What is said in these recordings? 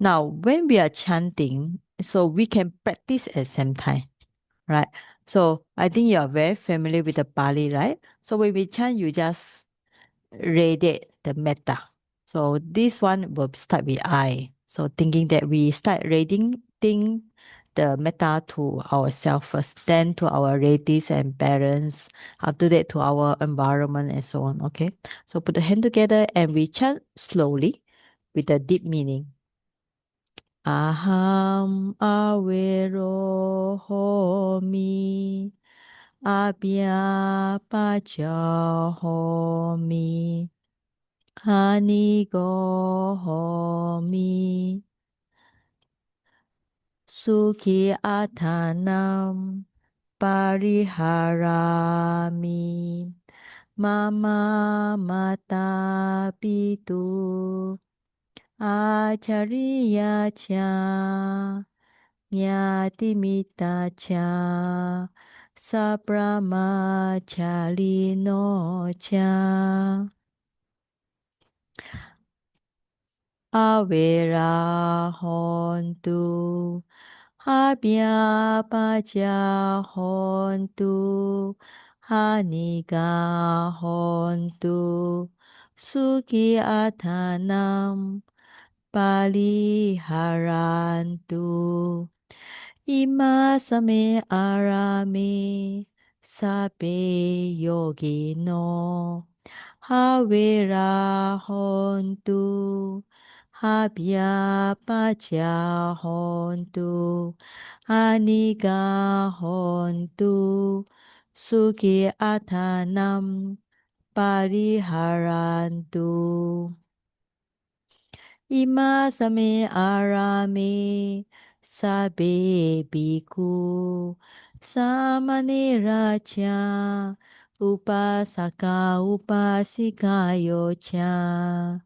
Now, when we are chanting, so we can practice at the same time, right? So I think you are very familiar with the Pali, right? So when we chant, you just radiate the metta. So this one will start with I. So thinking that we start radiating the metta to ourselves first, then to our relatives and parents, after that to our environment and so on. Okay. So put the hand together and we chant slowly with a deep meaning. Aham avero homi abhyapacha homi Hanigo homi suki atanam pariharami mama mata pitu acariya cha nyatimita cha sabrahmacharino cha Avera hontu, habya paja hontu, haniga hontu, suki atanam, paliharantu, ima same arame, sape yogino. Havera hontu, habya pacha hontu, aniga hontu, suki atanam pariharantu. Ima same arame sabe biku samane racha upasaka upasikayo cha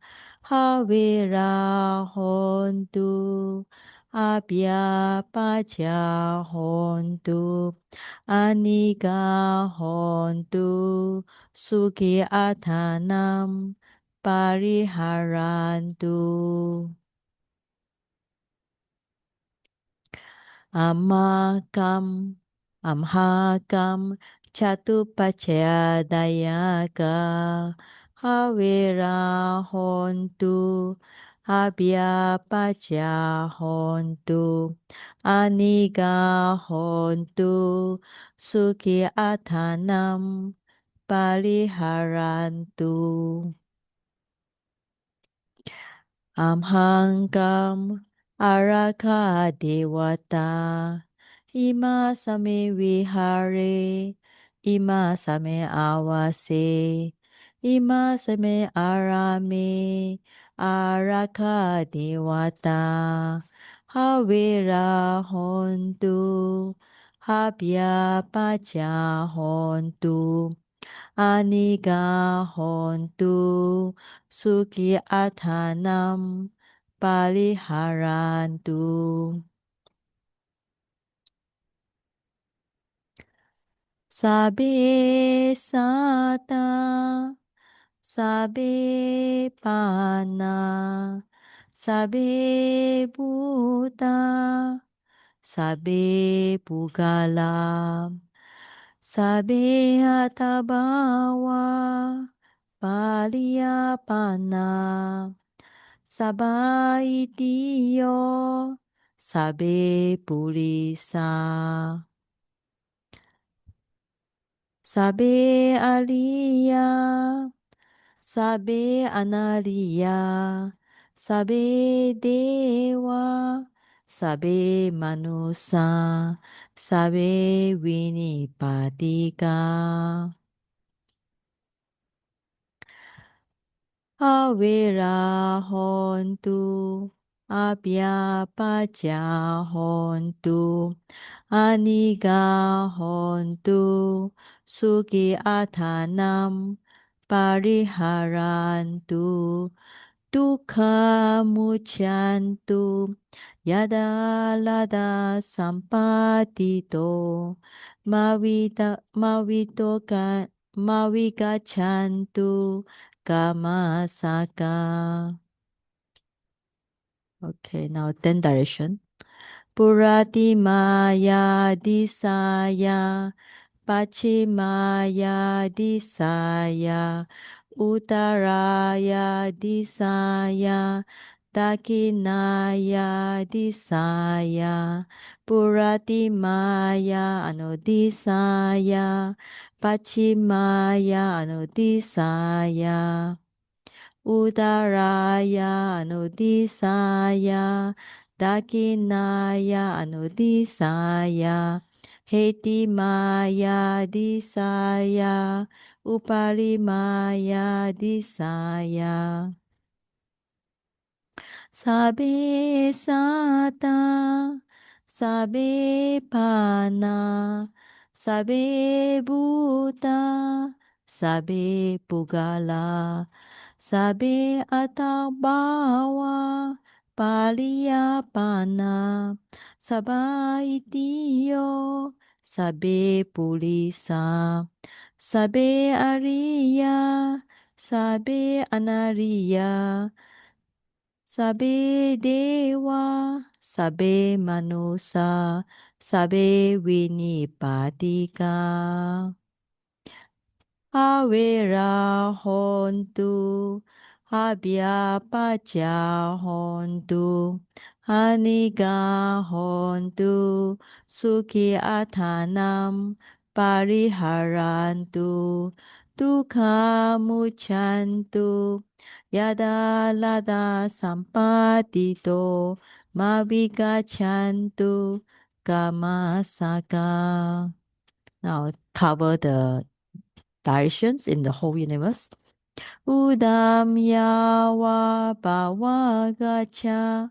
havera hontu abya pacha hontu aniga hontu suki atanam pariharantu. Amakam, amhakam, chatupacaya dayaka, havera hontu, habya pacha hontu, aniga hontu, suki atanam, pariharantu. Amhangam araka dewata ima same vihare ima same awase ima same arame araka dewata havera hontu habya pacha hontu Aniga hontu suki atanam paliharantu. Sabe sata, sabe pana, sabe buddha, sabe pugala, sabe atabawa, paliyapana. Sabaitiyo sabe purisa. Sabe aliya, sabe analiya, sabe dewa, sabe manusa, sabe vinipatika. Avera hontu, abya pacha hontu, aniga hontu, suki atanam, pariharantu, dukkha mucyantu, yada lada sampatito, mavigachantu, Kamasaka. Okay, now 10 direction. Puratimaya disaya, Pachimaya disaya, Uttaraya disaya, Dakinaya disaya, Puratimaya disaya, Pachimaya disaya. Udaraya anudisaya, Dakinaya anudisaya, Hetimaya disaya, Upalimaya disaya. Sabe sata, sabe pana, sabe buta, sabe pugala, sabe atabawa, palia pana, sabaitio, sabe pulisa, sabe aria, sabe anaria, sabe dewa, sabe manusa, sabe winipatika. Avera hontu, habya pacha hontu, haniga hontu, suki athanam, pariharantu, dukha muchantu, yada lada sampatito, mavigachantu, kamasaka. Now cover the directions in the whole universe. Udam yawa bhavagacha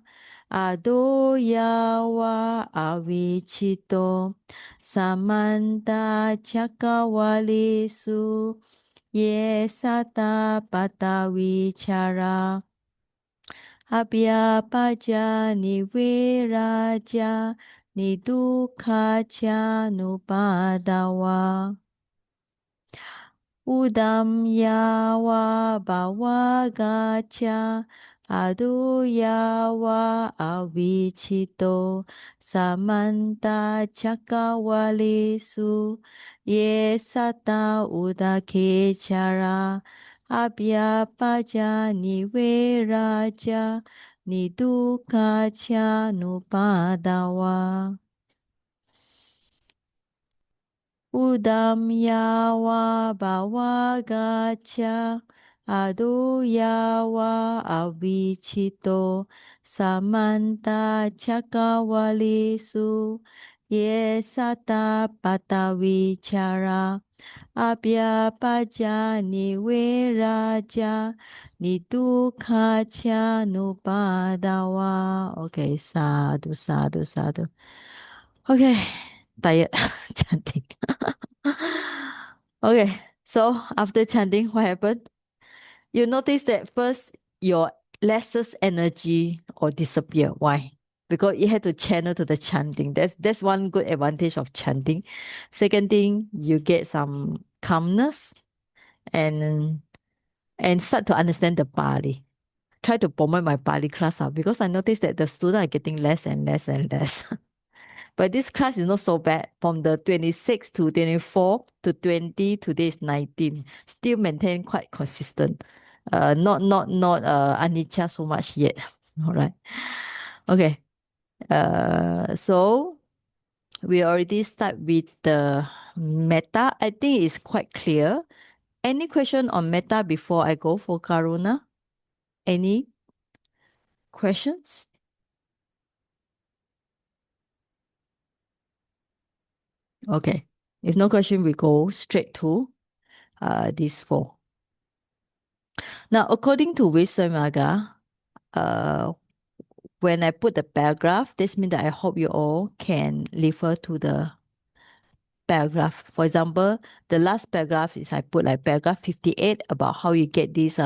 ado yawa avichito samanta chakawalisu ye sata patavichara abhyapaja niviraja nidukacha nupadawa. Udam yawa bhavagacha adu yawa avichito samanta chakawalisu ye sata udakechara abhyapaja niveraja nidukacha nupadawa. Udam yawa bhavagacha adu yawa avichito samanta chakawalisu ye sata patavichara abhyapaja niveraja nidukacha nupadawa. Okay, sadhu, sadhu, sadhu. Okay, tired chanting. Okay, so after chanting, what happened? You notice that first your lesser energy or disappear. Why? Because you had to channel to the chanting. That's one good advantage of chanting. Second thing, you get some calmness and start to understand the Pali. Try to promote my Pali class up because I noticed that the students are getting less and less and less. But this class is not so bad. From the 26 to 24 to 20, today is 19. Still maintain quite consistent. Not anicca so much yet. All right. Okay. So we already start with the meta. I think it's quite clear. Any question on meta before I go for Karuna? Any questions? Okay. If no question, we go straight to these four. Now, according to Visuddhimagga, when I put the paragraph, this means that I hope you all can refer to the paragraph. For example, the last paragraph is I put like paragraph 58 about how you get this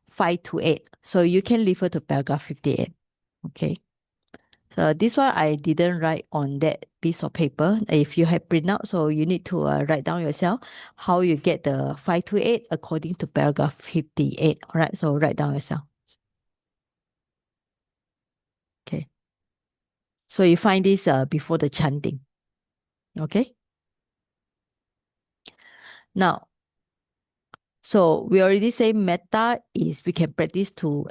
5 to 8. So you can refer to paragraph 58. Okay. So this one I didn't write on that piece of paper. If you have print out, so you need to write down yourself how you get the 5 to 8 according to paragraph 58. All right. So write down yourself. So you find this before the chanting. Okay. Now, so we already say metta is we can practice to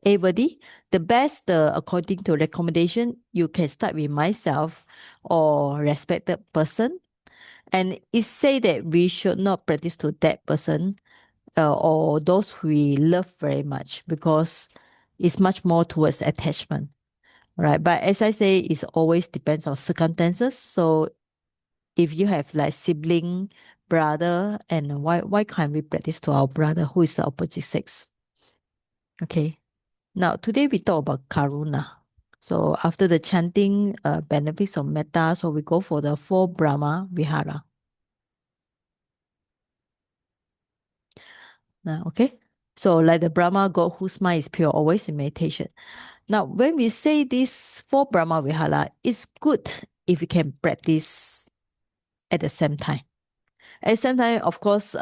everybody. The best, according to recommendation, you can start with myself or respected person. And it say that we should not practice to that person or those we love very much because it's much more towards attachment, right? But as I say, it always depends on circumstances. So if you have like sibling, brother, and why can't we practice to our brother who is the opposite sex? Okay. Now today we talk about karuna. So after the chanting benefits of metta, so we go for the four Brahma vihara. Now, okay. So like the Brahma God whose mind is pure, always in meditation. Now, when we say this four Brahma vihara, it's good if you can practice at the same time. At the same time, of course,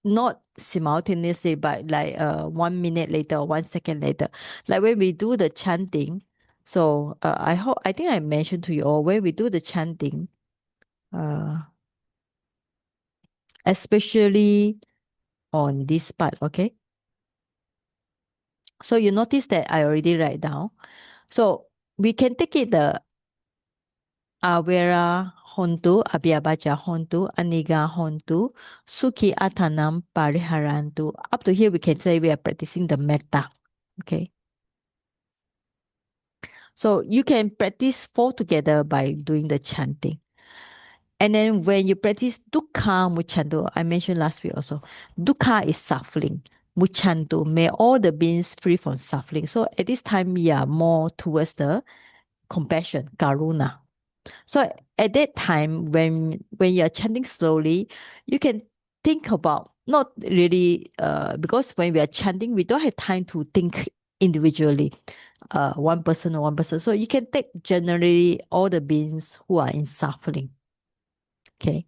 not simultaneously, but like 1 minute later or 1 second later. Like when we do the chanting, so I think I mentioned to you all when we do the chanting, uh, especially on this part, okay? So you notice that I already write down. So we can take it the Avera hontu, abhyabaja hontu, aniga hontu, suki atanam pariharantu. Up to here, we can say we are practicing the metta. Okay. So you can practice four together by doing the chanting. And then when you practice dukkha muchantu, I mentioned last week also, dukkha is suffering. Muchantu, may all the beings free from suffering. So at this time, we are more towards the compassion, karuna. So at that time, when you're chanting slowly, you can think about not really because when we are chanting, we don't have time to think individually, one person or one person. So you can take generally all the beings who are in suffering. Okay.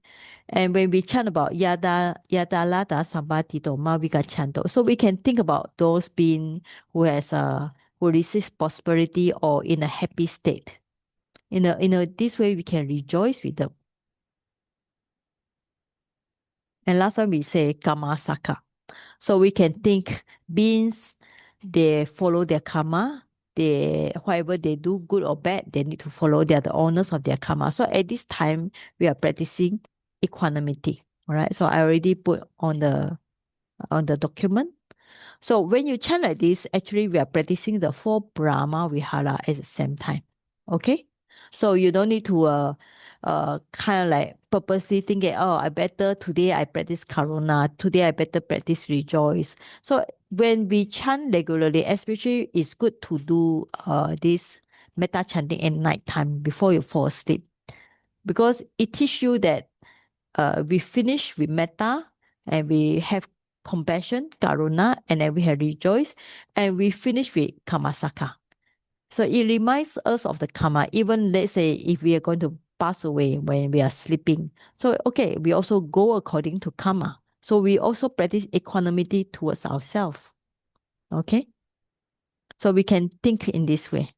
And when we chant about yada lada sambatito mavika chanto, so we can think about those beings who has who receives prosperity or in a happy state. This way we can rejoice with them. And last time we say karma saka. So we can think beings, they follow their karma. They whatever they do, good or bad, they need to follow. They are the owners of their karma. So at this time, we are practicing equanimity. All right. So I already put on the document. So when you chant like this, actually we are practicing the four Brahma Vihara at the same time. Okay? So you don't need to kind of like purposely thinking, oh, I better today I practice Karuna, today I better practice Rejoice. So when we chant regularly, especially it's good to do this metta chanting at night time before you fall asleep. Because it teaches you that we finish with metta and we have compassion, karuna, and then we have rejoice, and we finish with kamasaka. So it reminds us of the karma, even let's say if we are going to pass away when we are sleeping. So okay, we also go according to karma. So we also practice equanimity towards ourselves. Okay? So we can think in this way.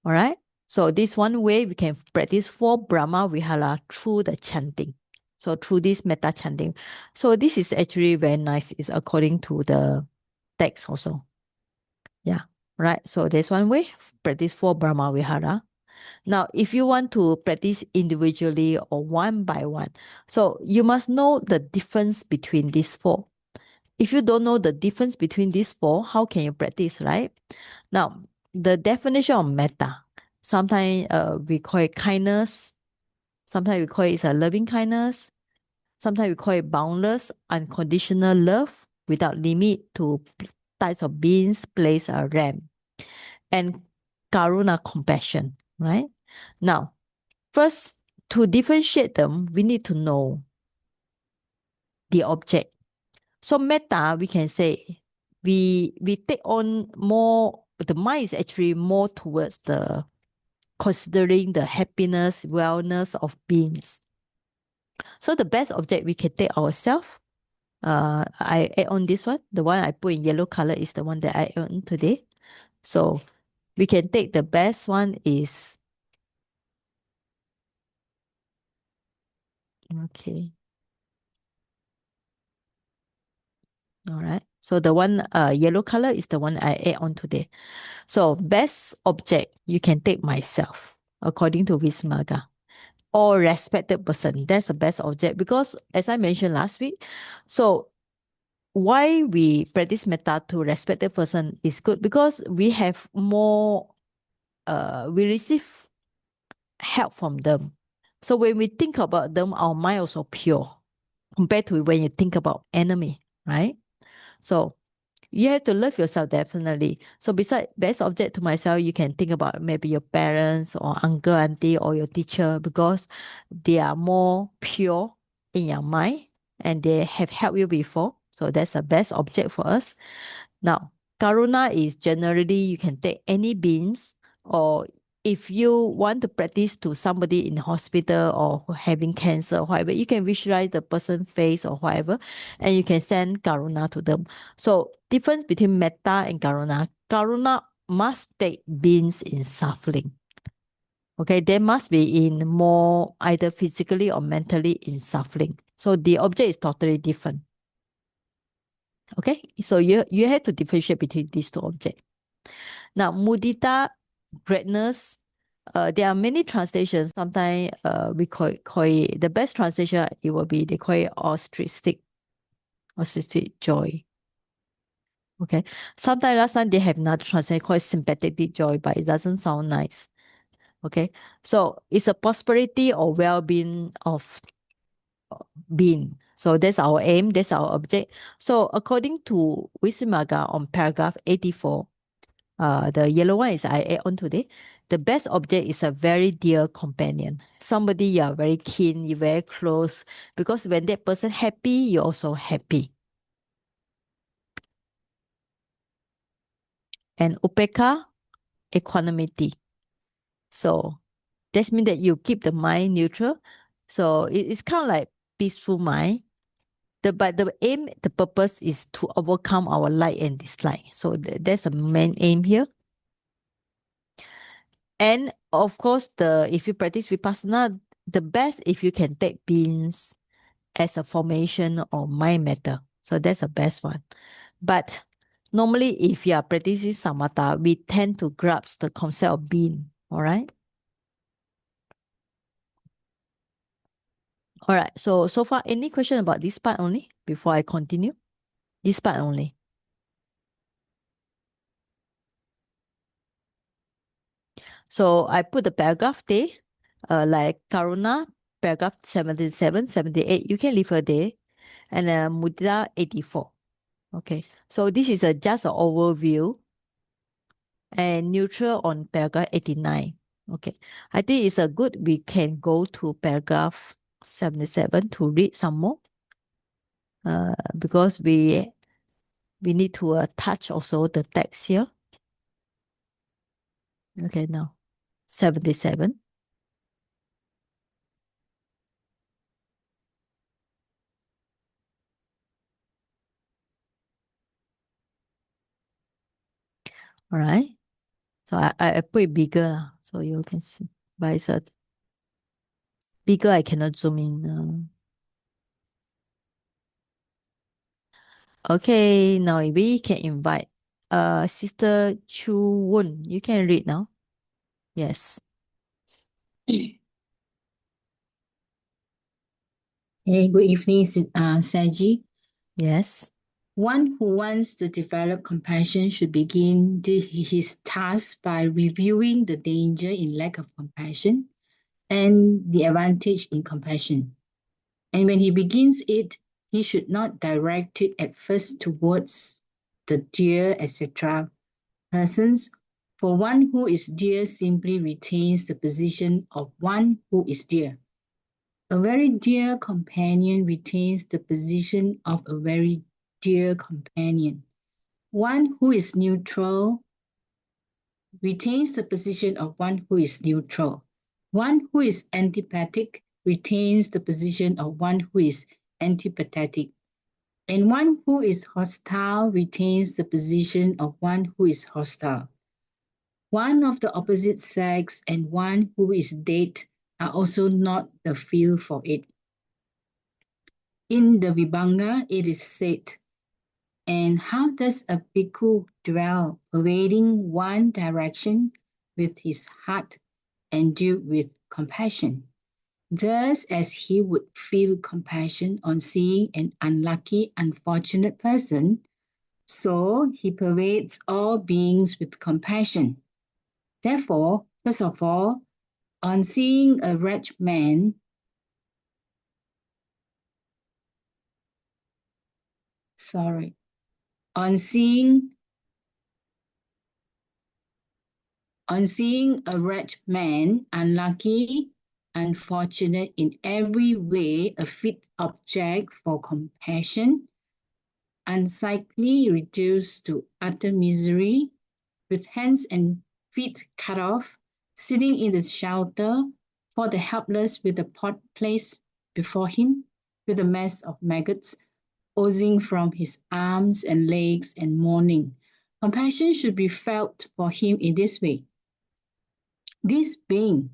All right? So this one way we can practice four Brahma Vihara through the chanting. So through this metta chanting. So this is actually very nice. It's according to the text also. Yeah. Right. So there's one way, practice four Brahma Vihara. Now, if you want to practice individually or one by one, so you must know the difference between these four. If you don't know the difference between these four, how can you practice, right? Now, the definition of metta, sometimes we call it kindness, sometimes we call it a loving kindness, sometimes we call it boundless, unconditional love without limit to types of beings, place, or realm, and karuna, compassion, right? Now, first, to differentiate them, we need to know the object. So metta, we can say we take on more. The mind is actually more towards the considering the happiness, wellness of beings. So the best object we can take ourselves. I add on this one. The one I put in yellow color is the one that I add on today. So we can take the best one is, okay. All right. So the one yellow color is the one I add on today. So best object, you can take myself, according to Visuddhimagga, or respected person. That's the best object because as I mentioned last week, so why we practice metta to respected person is good because we have more, we receive help from them. So when we think about them, our mind also pure compared to when you think about enemy, right? So you have to love yourself definitely. So beside best object to myself, you can think about maybe your parents or uncle, auntie, or your teacher because they are more pure in your mind and they have helped you before. So that's the best object for us. Now, karuna is generally you can take any beings, or if you want to practice to somebody in the hospital or who having cancer or whatever, you can visualize the person's face or whatever, and you can send karuna to them. So difference between metta and karuna. Karuna must take beings in suffering. Okay, they must be in more either physically or mentally in suffering. So the object is totally different. Okay, so you have to differentiate between these two objects. Now, mudita, greatness, there are many translations. Sometimes we call it, the best translation, it will be, they call it altruistic joy. Okay. Sometimes last time they have another translation called sympathetic joy, but it doesn't sound nice. Okay. So it's a prosperity or well-being of being. So that's our aim, that's our object. So according to Visuddhimagga on paragraph 84, the yellow one is I add on today. The best object is a very dear companion. Somebody you are very keen, you're very close, because when that person happy, you're also happy. And upeka, equanimity. So that means that you keep the mind neutral. So it's kind of like peaceful mind. But the aim, the purpose is to overcome our like and dislike. So that's the main aim here. And of course, if you practice vipassana, the best if you can take beings as a formation or mind matter. So that's the best one. But normally, if you are practicing samatha, we tend to grasp the concept of being. All right. All right. So far, any question about this part only before I continue? This part only. So I put the paragraph there, like Karuna, paragraph 77, 78. You can leave a day, and Mudita 84. Okay. So this is just an overview, and neutral on paragraph 89. Okay. I think it's a good, we can go to paragraph 77 to read some more. Because we need to touch also the text here. Okay, now 77. All right. So I put it bigger so you can see. But it's a bigger, I cannot zoom in. Okay, now we can invite Sister Chu Woon. You can read now. Yes. Hey, good evening, Saji. Yes. One who wants to develop compassion should begin his task by reviewing the danger in lack of compassion and the advantage in compassion. And when he begins it, he should not direct it at first towards the dear, etc. persons, for one who is dear simply retains the position of one who is dear. A very dear companion retains the position of a very dear companion. One who is neutral retains the position of one who is neutral. One who is antipathetic retains the position of one who is antipathetic. And one who is hostile retains the position of one who is hostile. One of the opposite sex and one who is dead are also not the feel for it. In the Vibhanga, it is said, and how does a bhikkhu dwell, pervading one direction with his heart endued with compassion? Just as he would feel compassion on seeing an unlucky, unfortunate person, so he pervades all beings with compassion. Therefore, first of all, on seeing a wretched man, on seeing a wretched man, unlucky, unfortunate in every way, a fit object for compassion, unsightly, reduced to utter misery, with hands and feet cut off, sitting in the shelter for the helpless with a pot placed before him, with a mass of maggots oozing from his arms and legs and mourning. Compassion should be felt for him in this way. This being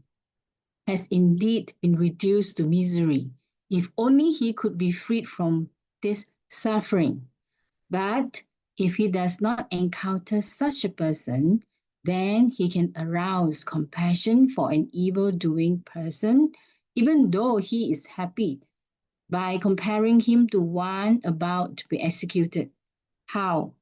has indeed been reduced to misery. If only he could be freed from this suffering. But if he does not encounter such a person, then he can arouse compassion for an evil-doing person, even though he is happy, by comparing him to one about to be executed. How?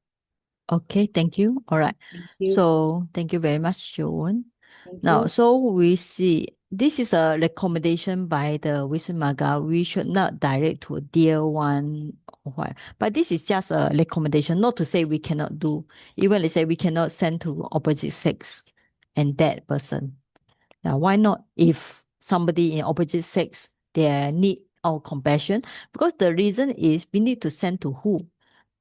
Okay, thank you. All right. Thank you. So thank you very much, Joan. Thank Now, you. so we see this is a recommendation by the Visuddhimagga. We should not direct to a dear one or what. But this is just a recommendation, not to say we cannot do. Even let's say we cannot send to opposite sex and that person. Now, why not if somebody in opposite sex they need our compassion? Because the reason is we need to send to who?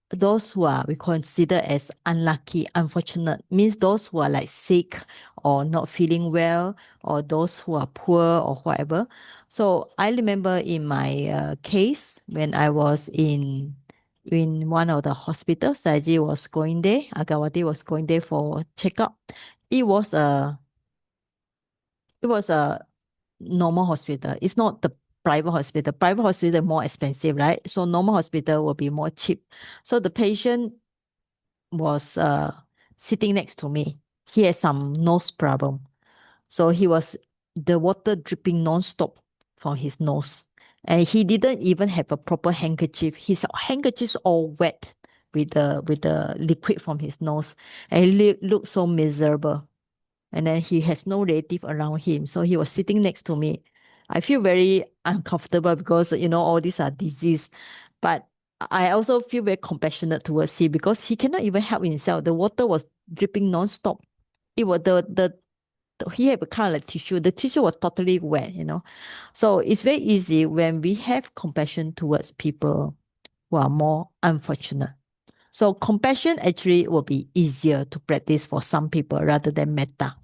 Those who are we consider as unlucky, unfortunate, means those who are like sick or not feeling well, or those who are poor or whatever. So I remember in my case when I was in one of the hospitals, Saji was going there, Agawati was going there for checkup. It was a it was a normal hospital. It's not the private hospital. Private hospital more expensive, right? So normal hospital will be more cheap. So the patient was sitting next to me. He has some nose problem. So he was the water dripping non-stop from his nose. And he didn't even have a proper handkerchief. His handkerchief's all wet with the liquid from his nose. And he looked so miserable. And then he has no relative around him. So he was sitting next to me. I feel very uncomfortable because, all these are disease. But I also feel very compassionate towards him because he cannot even help himself. The water was dripping non-stop. It was he had a kind of like tissue. The tissue was totally wet. So it's very easy when we have compassion towards people who are more unfortunate. So compassion actually will be easier to practice for some people rather than metta.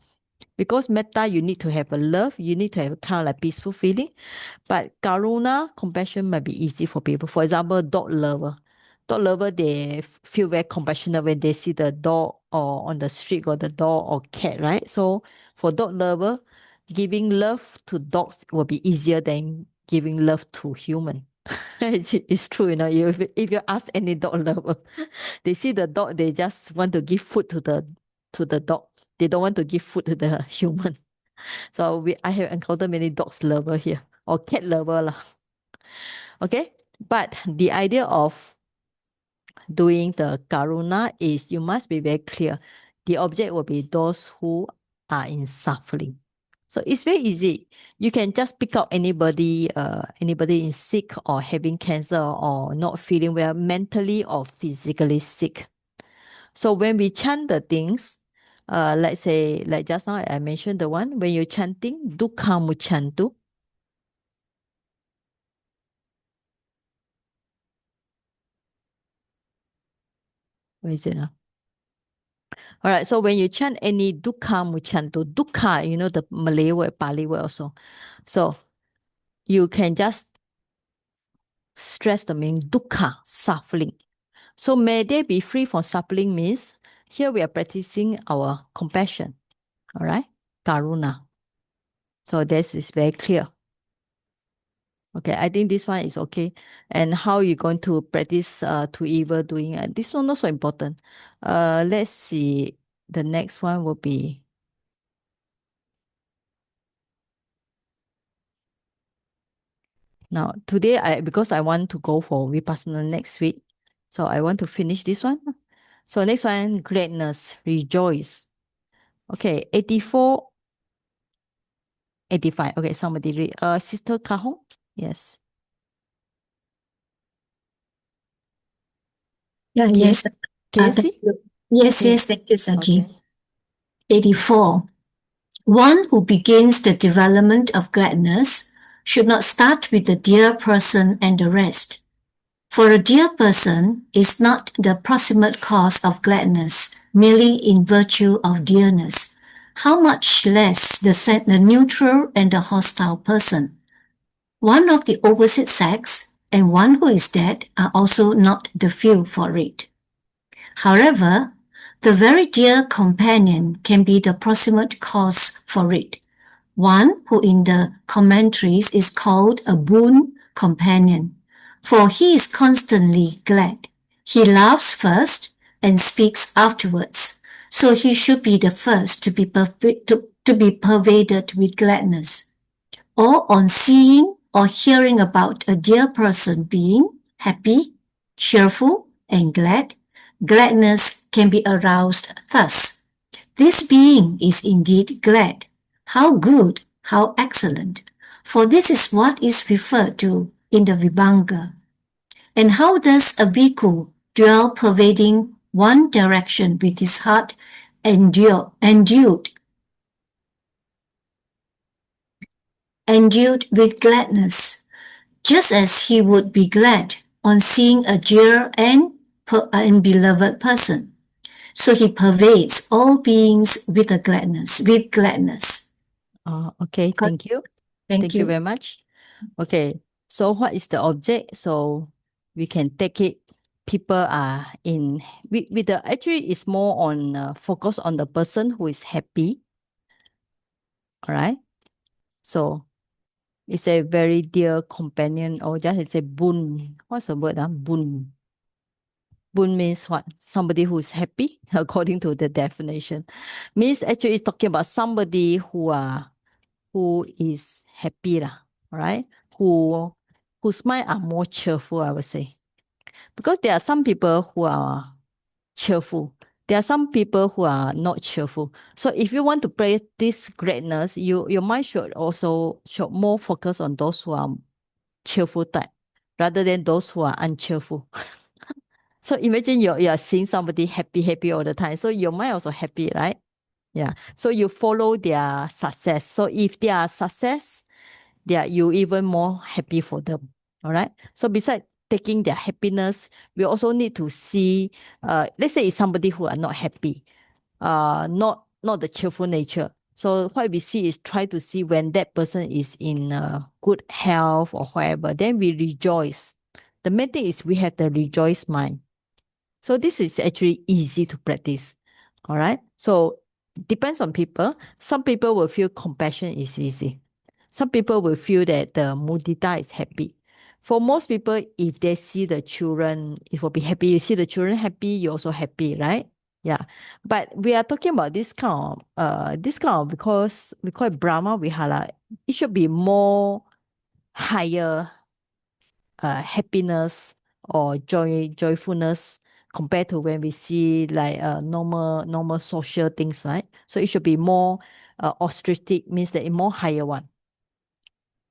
Because metta, you need to have a love, you need to have a kind of like peaceful feeling. But karuna, compassion might be easy for people. For example, dog lover. Dog lover, they feel very compassionate when they see the dog or on the street or the dog or cat, right? So for dog lover, giving love to dogs will be easier than giving love to human. It's true, if you ask any dog lover, they see the dog, they just want to give food to the dog. They don't want to give food to the human. So I have encountered many dogs lover here or cat lover lah. Okay, but the idea of doing the karuna is you must be very clear. The object will be those who are in suffering. So it's very easy. You can just pick out anybody in sick or having cancer or not feeling well, mentally or physically sick. So when we chant the things, let's say, like just now I mentioned the one, when you're chanting, dukkha muchantu. Where is it now? All right, so when you chant any dukkha muchantu, dukkha, the Malay word, Pali word also. So you can just stress the meaning dukkha, suffering. So may they be free from suffering means here we are practicing our compassion. All right? Karuna. So this is very clear. Okay, I think this one is okay. And how you going to practice to evil doing? This one not so important. Let's see. The next one will be now today. Because I want to go for Vipassana next week, so I want to finish this one. So next one, greatness, rejoice. Okay, 84, 85. Okay, somebody read. Sister Kahong. Yes. Yeah, Can yes. can you Thank see? you. Yes, Okay. yes, thank you, Saji. Okay. 84. One who begins the development of gladness should not start with the dear person and the rest. For a dear person is not the proximate cause of gladness, merely in virtue of dearness. How much less the neutral and the hostile person? One of the opposite sex and one who is dead are also not the field for it. However, the very dear companion can be the proximate cause for it, one who in the commentaries is called a boon companion, for he is constantly glad. He laughs first and speaks afterwards, so he should be the first to be pervaded with gladness. Or on seeing or hearing about a dear person being happy, cheerful, and glad, gladness can be aroused thus. This being is indeed glad. How good, how excellent. For this is what is referred to in the Vibhanga. And how does a bhikkhu dwell pervading one direction with his heart endued with gladness, just as he would be glad on seeing a dear and beloved person. So he pervades all beings with gladness. Okay. Thank you. Thank you very much. Okay. So what is the object? So we can take it. People are in with the actually it's more on focus on the person who is happy. All right. So it's a very dear companion, or just it's a boon. What's the word? Boon. Boon means what? Somebody who is happy, according to the definition. Means actually it's talking about somebody who is happy lah, right? Whose mind are more cheerful, I would say. Because there are some people who are cheerful. There are some people who are not cheerful. So if you want to practice greatness, your mind should more focus on those who are cheerful type rather than those who are uncheerful. So imagine you're seeing somebody happy all the time. So your mind also happy, right? Yeah. So you follow their success. So if they are success, you even more happy for them. All right. So besides taking their happiness, we also need to see, let's say it's somebody who are not happy, not the cheerful nature. So what we see is try to see when that person is in good health or whatever, then we rejoice. The main thing is we have the rejoice mind. So this is actually easy to practice. All right. So depends on people. Some people will feel compassion is easy. Some people will feel that the mudita is happy. For most people, if they see the children, it will be happy. You see the children happy, you're also happy, right? Yeah. But we are talking about this kind of because we call it Brahma Vihara. It should be more higher happiness or joyfulness compared to when we see like normal social things, right? So it should be more ostratic, means that a more higher one.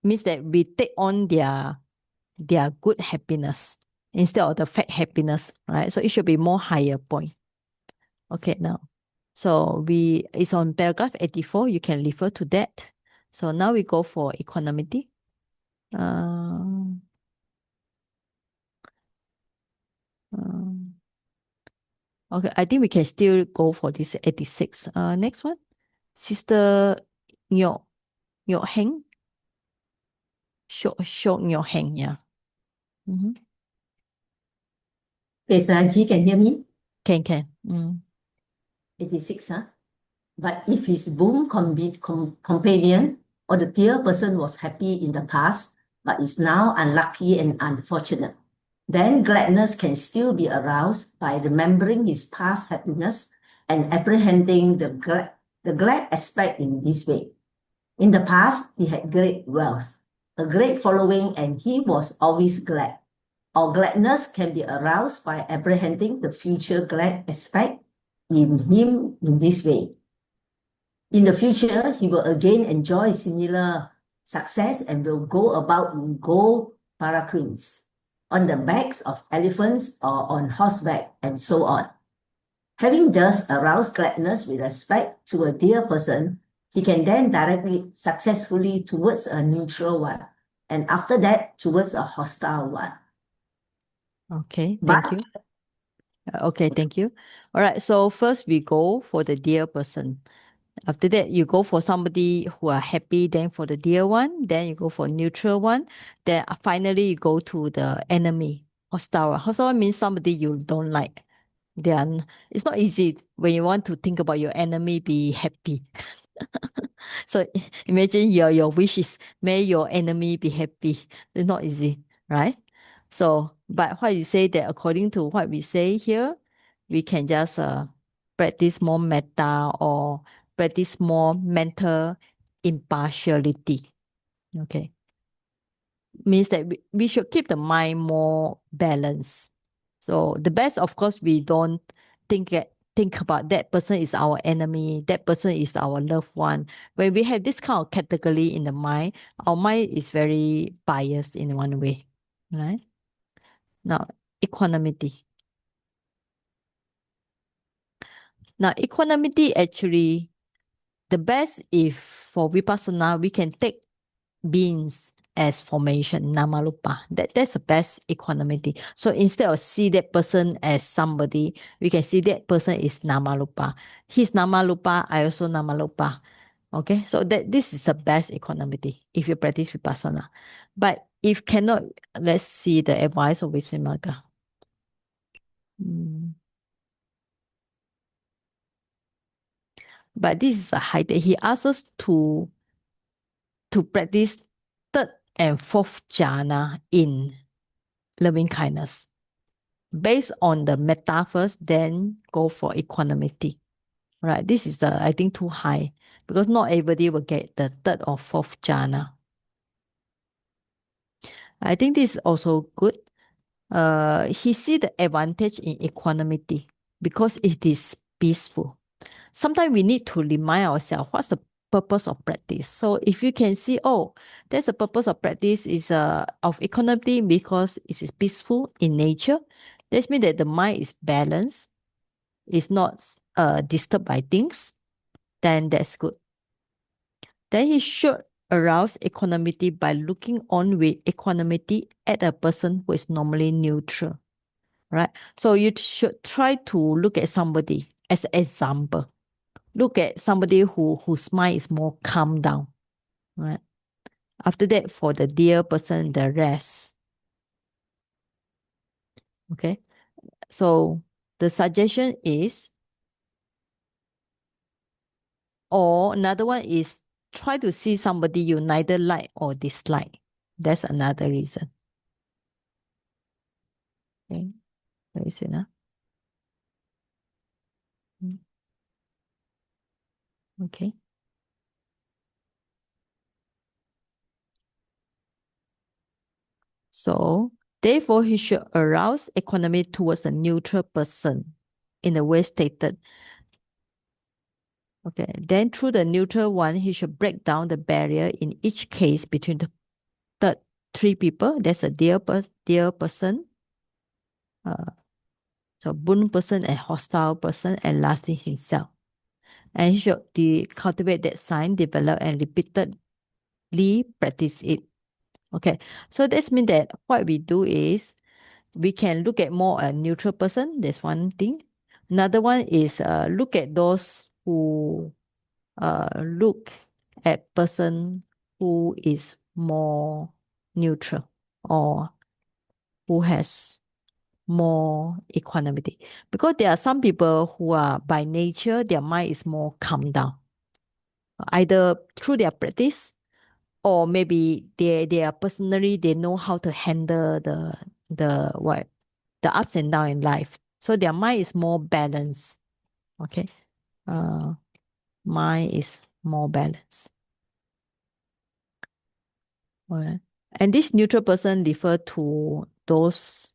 Means that we take on their good happiness instead of the fake happiness, right? So it should be more higher point. Okay, now. So it's on paragraph 84. You can refer to that. So now we go for equanimity. Um, um, Okay, I think we can still go for this 86. Next one, Sister Nyo Heng, Shok Nyo Heng, yeah. Mm-hmm. Yes, Ji, can hear me? Can. 86, huh? But if his boon companion or the dear person was happy in the past, but is now unlucky and unfortunate, then gladness can still be aroused by remembering his past happiness and apprehending the glad aspect in this way. In the past, he had great wealth, a great following, and he was always glad. Our gladness can be aroused by apprehending the future glad aspect in him in this way. In the future, he will again enjoy similar success and will go about in gold palanquins, on the backs of elephants or on horseback, and so on. Having thus aroused gladness with respect to a dear person, he can then direct it successfully towards a neutral one, and after that, towards a hostile one. Okay, thank you. Okay, thank you. All right, so first we go for the dear person. After that, you go for somebody who are happy, then for the dear one, then you go for neutral one, then finally you go to the enemy, hostile. Hostile means somebody you don't like. It's not easy when you want to think about your enemy be happy. So imagine your wish is may your enemy be happy. It's not easy, right? So, but what you say that according to what we say here, we can just practice more metta or practice more mental impartiality. Okay. Means that we should keep the mind more balanced. So the best, of course, we don't think about that person is our enemy, that person is our loved one. When we have this kind of category in the mind, our mind is very biased in one way, right? Now, equanimity. Now, equanimity actually, the best if for Vipassana, we can take beings as formation, namarupa. That's the best equanimity. So instead of see that person as somebody, we can see that person is namarupa. He's namarupa, I also namarupa. Okay, so this is the best equanimity if you practice Vipassana. But if cannot, let's see the advice of Visuddhimagga. But this is a high that he asks us to practice third and fourth jhana in loving kindness. Based on the metta first, then go for equanimity. Right? This is I think too high because not everybody will get the third or fourth jhana. I think this is also good. He see the advantage in equanimity because it is peaceful. Sometimes we need to remind ourselves what's the purpose of practice. So if you can see, oh, that's the purpose of practice is of equanimity because it is peaceful in nature. That means that the mind is balanced, is not disturbed by things. Then that's good. Then he should arouse equanimity by looking on with equanimity at a person who is normally neutral. Right? So you should try to look at somebody as an example. Look at somebody whose mind is more calm down. Right? After that, for the dear person, the rest. Okay. So the suggestion is, or another one is try to see somebody you neither like or dislike. That's another reason. Okay. Let me see now. Okay. So therefore, he should arouse equanimity towards a neutral person in the way stated. Okay. Then through the neutral one, he should break down the barrier in each case between the three people. There's a dear person, so boon person and hostile person, and lastly himself. And he should cultivate that sign, develop and repeatedly practice it. Okay. So this means that what we do is we can look at more a neutral person. That's one thing. Another one is look at those who look at person who is more neutral or who has more equanimity. Because there are some people who are by nature, their mind is more calm down, either through their practice or maybe they are personally, they know how to handle the ups and downs in life. So their mind is more balanced. Okay. Mind is more balanced. All right. And this neutral person refer to those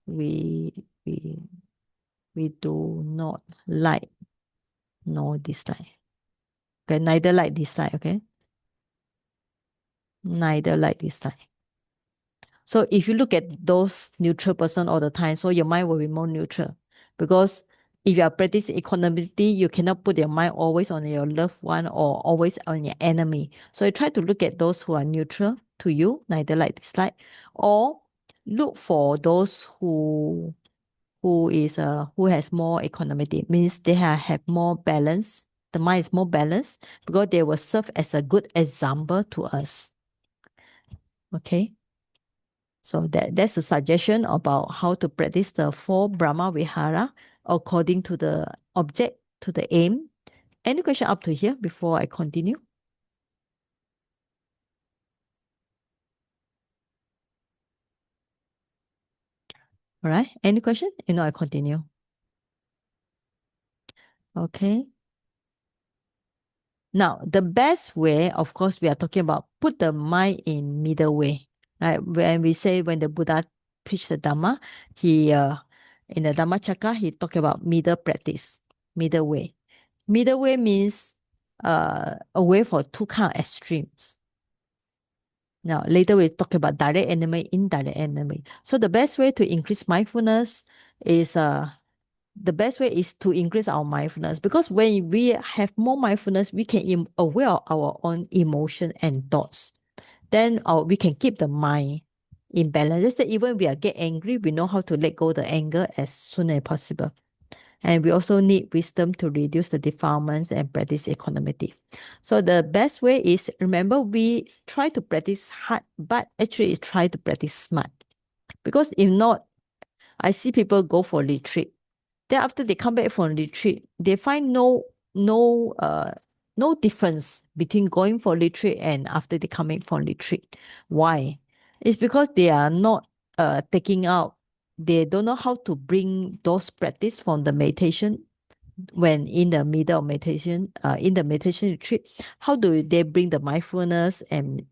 we do not like nor dislike. Okay, neither like dislike, okay? Neither like dislike. So if you look at those neutral person all the time, so your mind will be more neutral. Because if you are practicing equanimity, you cannot put your mind always on your loved one or always on your enemy. So you try to look at those who are neutral to you, neither like dislike, or look for those who has more equanimity, means they have more balance. The mind is more balanced because they will serve as a good example to us. Okay. So that's a suggestion about how to practice the 4 Brahma Vihara according to the object, to the aim. Any question up to here before I continue? All right. Any question? I continue. Okay. Now, the best way, of course, we are talking about put the mind in middle way. Right? When we say when the Buddha preached the Dhamma, he in the Dhammacakka, he talked about middle practice, middle way. Middle way means a way for 2 kind of extremes. Now, later we talk about direct enemy, indirect enemy. So the best way to increase mindfulness is to increase our mindfulness, because when we have more mindfulness, we can be aware of our own emotion and thoughts. Then we can keep the mind in balance. Let's say even we get angry, we know how to let go the anger as soon as possible. And we also need wisdom to reduce the defilements and practice equanimity. So the best way is, remember, we try to practice hard, but actually it's try to practice smart. Because if not, I see people go for retreat. Then after they come back from retreat, they find no difference between going for retreat and after they come back from retreat. Why? It's because they are not taking out. They don't know how to bring those practice from the meditation when in the middle of meditation, in the meditation retreat. How do they bring the mindfulness and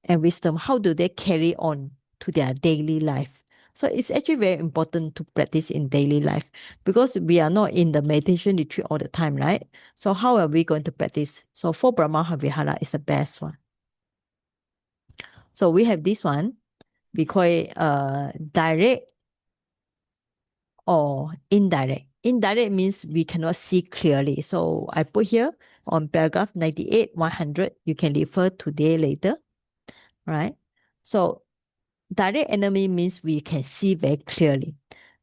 wisdom? How do they carry on to their daily life? So it's actually very important to practice in daily life, because we are not in the meditation retreat all the time, right? So how are we going to practice? So 4 Brahma Vihara is the best one. So we have this one. We call it direct or indirect. Indirect means we cannot see clearly. So I put here on paragraph 98, 100. You can refer to there later, right? So direct enemy means we can see very clearly.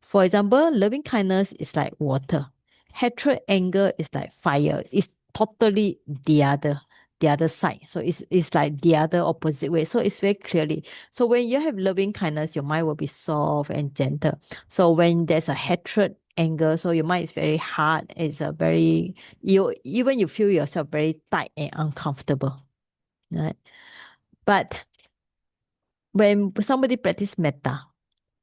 For example, loving kindness is like water. Hatred, anger is like fire. It's totally the other side. So it's like the other opposite way. So it's very clearly. So when you have loving kindness, your mind will be soft and gentle. So when there's a hatred, anger, so your mind is very hard. It's a very, you feel yourself very tight and uncomfortable. Right? But when somebody practice metta,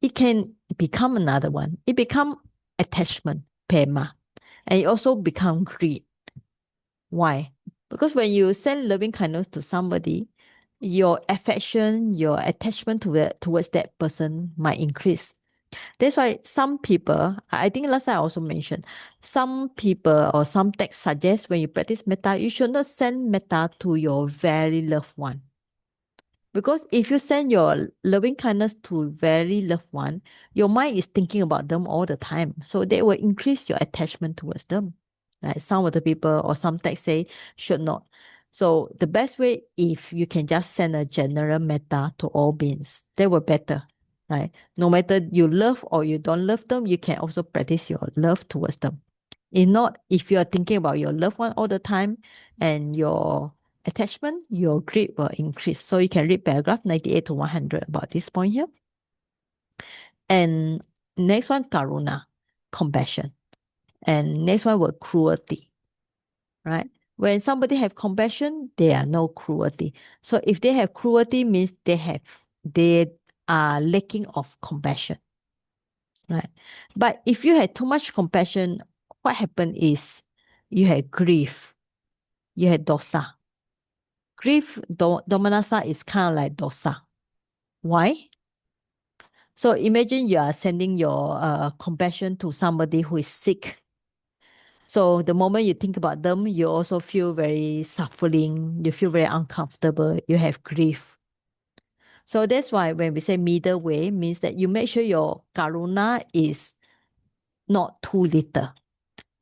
it can become another one. It become attachment, pema, and it also become greed. Why? Because when you send loving kindness to somebody, your affection, your attachment towards that person might increase. That's why some people, I think last time I also mentioned, some people or some texts suggest when you practice metta, you should not send metta to your very loved one. Because if you send your loving kindness to very loved one, your mind is thinking about them all the time. So they will increase your attachment towards them. Like some of the people or some texts say should not. So the best way, if you can just send a general metta to all beings, that will better. Right? No matter you love or you don't love them, you can also practice your love towards them. If not, if you are thinking about your loved one all the time and your attachment, your greed will increase. So you can read paragraph 98 to 100 about this point here. And next one, karuna, compassion. And next one, word cruelty, right? When somebody have compassion, there are no cruelty. So if they have cruelty, means they are lacking of compassion, right? But if you had too much compassion, what happened is you had grief, you had dosa. Grief, domanassa is kind of like dosa. Why? So imagine you are sending your compassion to somebody who is sick. So the moment you think about them, you also feel very suffering, you feel very uncomfortable, you have grief. So that's why when we say middle way, means that you make sure your karuna is not too little.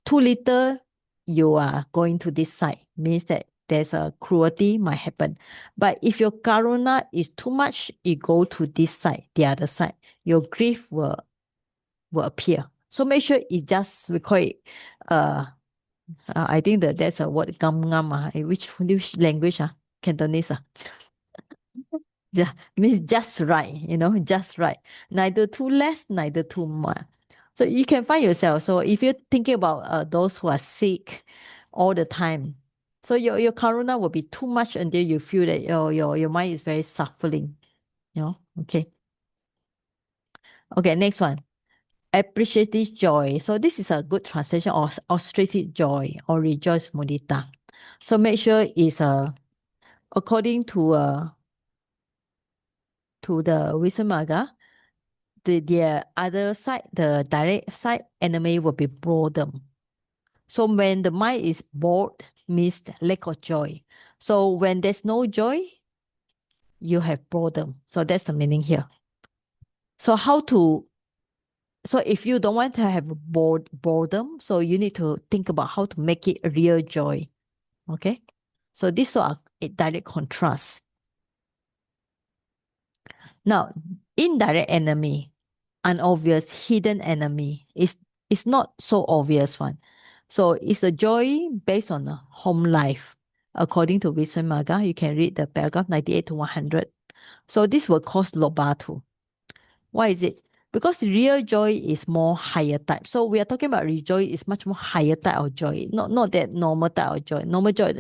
Too little, you are going to this side, means that there's a cruelty might happen. But if your karuna is too much, you go to this side, the other side, your grief will appear. So make sure it's just, we call it, I think that's a word, gam gam, which language, Cantonese. Yeah, means just right, just right. Neither too less, neither too much. So you can find yourself. So if you're thinking about those who are sick all the time, so your karuna will be too much until you feel that your mind is very suffering. Okay. Okay, next one. Appreciative joy. So this is a good translation of ostrative joy or rejoice mudita. So make sure it's according to the Visuddhimagga, the other side, the direct side, enemy will be boredom. So when the mind is bored, means lack of joy. So when there's no joy, you have boredom. So that's the meaning here. So if you don't want to have boredom, so you need to think about how to make it a real joy. Okay? So these are a direct contrast. Now, indirect enemy, unobvious hidden enemy is not so obvious one. So it's the joy based on a home life. According to Visuddhimagga, you can read the paragraph 98 to 100. So this will cause lobatu. Why is it? Because real joy is more higher type. So we are talking about real joy is much more higher type of joy, not that normal type of joy. Normal joy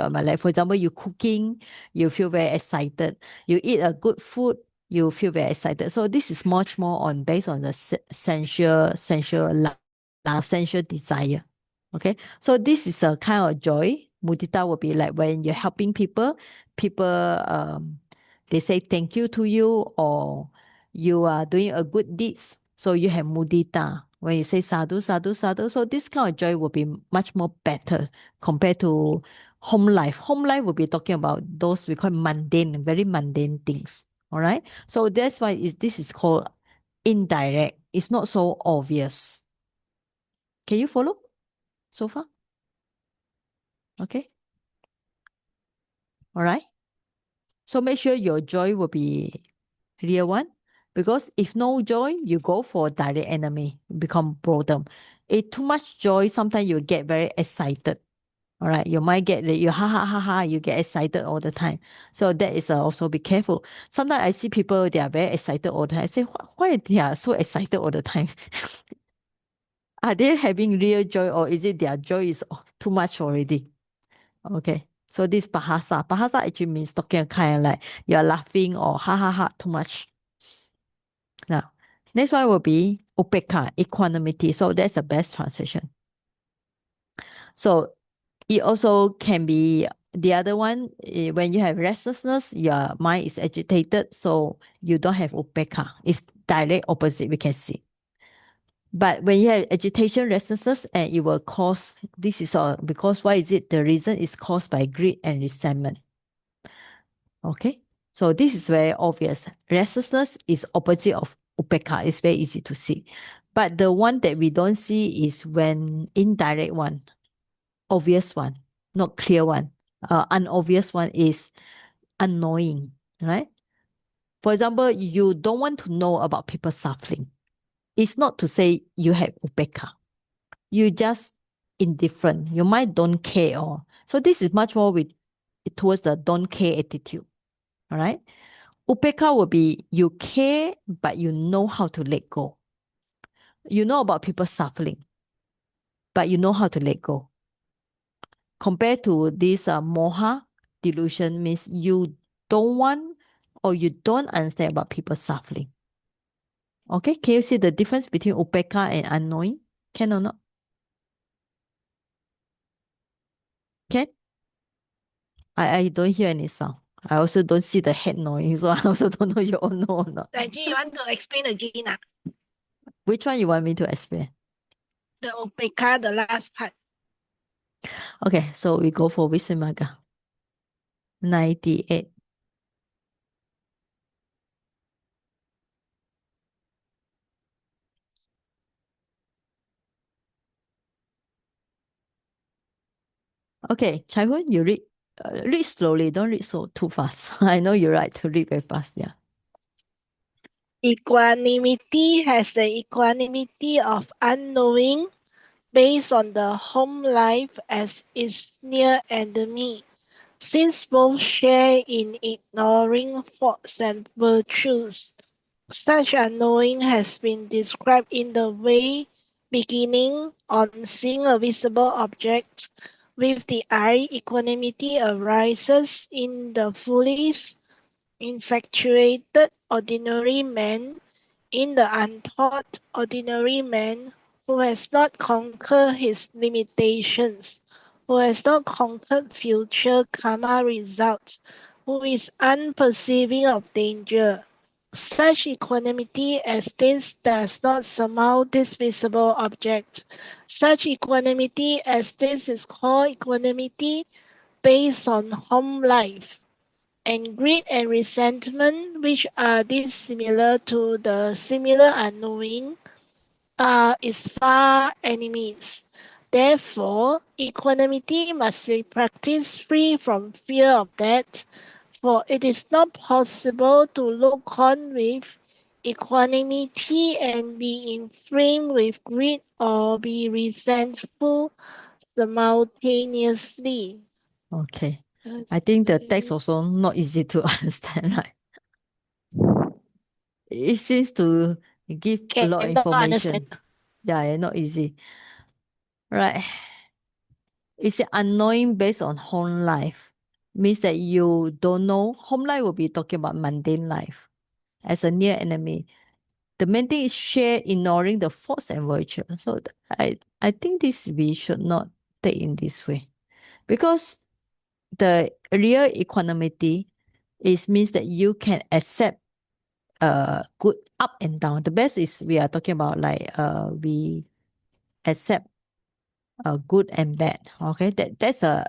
of my life. For example, you cooking, you feel very excited. You eat a good food, you feel very excited. So this is much more based on the sensual sensual desire. Okay, so this is a kind of joy. Mudita will be like when you're helping people, they say thank you to you, or you are doing a good deeds. So you have mudita. When you say sadhu, sadhu, sadhu. So this kind of joy will be much more better compared to home life. Home life will be talking about those we call mundane, very mundane things. All right. So that's why this is called indirect. It's not so obvious. Can you follow so far? Okay. All right. So make sure your joy will be real one. Because if no joy, you go for direct enemy, become boredom. If too much joy, sometimes you get very excited. All right, you might get you ha ha ha ha, you get excited all the time. So that is also be careful. Sometimes I see people, they are very excited all the time. I say, why they are so excited all the time? Are they having real joy, or is it their joy is too much already? Okay. So this bahasa. Bahasa actually means talking kind of like you're laughing or ha ha ha too much. Now, next one will be upeka, equanimity. So that's the best translation. So it also can be the other one, when you have restlessness, your mind is agitated, so you don't have upeka. It's direct opposite, we can see. But when you have agitation, restlessness, and it will cause, this is all because why is it? The reason is caused by greed and resentment. Okay, so this is very obvious. Restlessness is opposite of upeka. It's very easy to see. But the one that we don't see is when indirect one, obvious one, not clear one. Unobvious one is annoying, right? For example, you don't want to know about people suffering. It's not to say you have upeka. You just indifferent. Your mind don't care. So this is much more with towards the don't care attitude. All right. Upeka will be you care, but you know how to let go. You know about people suffering, but you know how to let go. Compared to this moha delusion means you don't want or you don't understand about people suffering. Okay, can you see the difference between upeka and unknowing? Can or not? Can? I don't hear any sound. I also don't see the head noise, so I also don't know you all know or not. Actually, you want to explain again? Which one you want me to explain? The upeka, the last part. Okay, so we go for Visuddhimagga. 98. Okay, Chai-Hun, you read slowly. Don't read so too fast. I know you like to read very fast. Yeah. Equanimity has the equanimity of unknowing based on the home life as its near enemy, since both share in ignoring faults and virtues. Such unknowing has been described in the way beginning on seeing a visible object with the eye. Equanimity arises in the foolish, infatuated ordinary man, in the untaught ordinary man who has not conquered his limitations, who has not conquered future karma results, who is unperceiving of danger. Such equanimity as this does not surmount this visible object. Such equanimity as this is called equanimity based on home life. And greed and resentment, which are dissimilar to the similar unknowing, is far enemies. Therefore, equanimity must be practiced free from fear of death, for it is not possible to look on with equanimity and be inflamed with greed or be resentful simultaneously. Okay. I think the text also not easy to understand, right? It seems to give a lot of Cannot information. understand. Yeah, not easy. Right. It's unknowing based on home life. Means that you don't know. Home life will be talking about mundane life as a near enemy. The main thing is share ignoring the faults and virtue. So I think this we should not take in this way. Because the real equanimity means that you can accept good up and down. The best is we are talking about like we accept good and bad. Okay, that's a